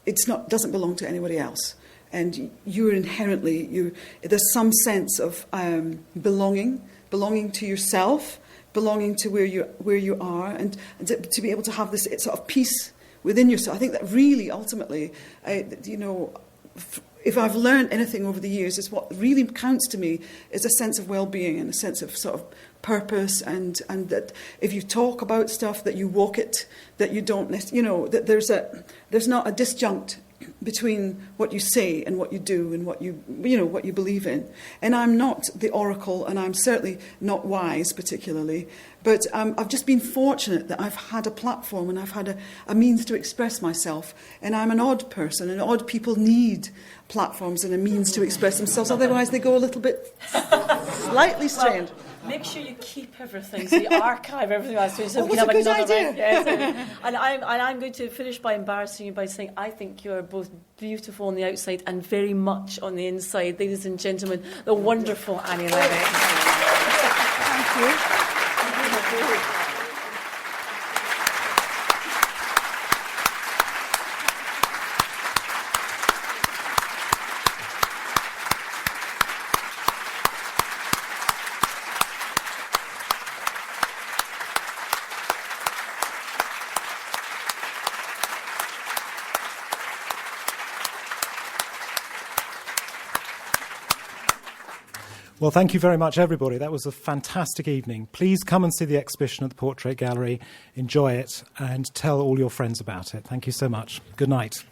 It's not doesn't belong to anybody else, and you're inherently there's some sense of belonging to yourself, belonging to where you are, and to be able to have this sort of peace within yourself. I think that really ultimately, if I've learned anything over the years, is what really counts to me is a sense of well-being and a sense of sort of purpose, and that if you talk about stuff, that you walk it, that you don't, that there's not a disjunct between what you say and what you do and what you believe in. And I'm not the oracle, and I'm certainly not wise particularly, but I've just been fortunate that I've had a platform and I've had a means to express myself. And I'm an odd person, and odd people need platforms and a means to express themselves, otherwise they go a little bit slightly strained. Well, make sure you keep everything, so you archive everything else, so we can have a good another idea. round. Yes. And I'm going to finish by embarrassing you by saying I think you are both beautiful on the outside and very much on the inside. Ladies and gentlemen, the wonderful Annie Lennox. Thank you. Well, thank you very much, everybody. That was a fantastic evening. Please come and see the exhibition at the Portrait Gallery, enjoy it, and tell all your friends about it. Thank you so much. Good night.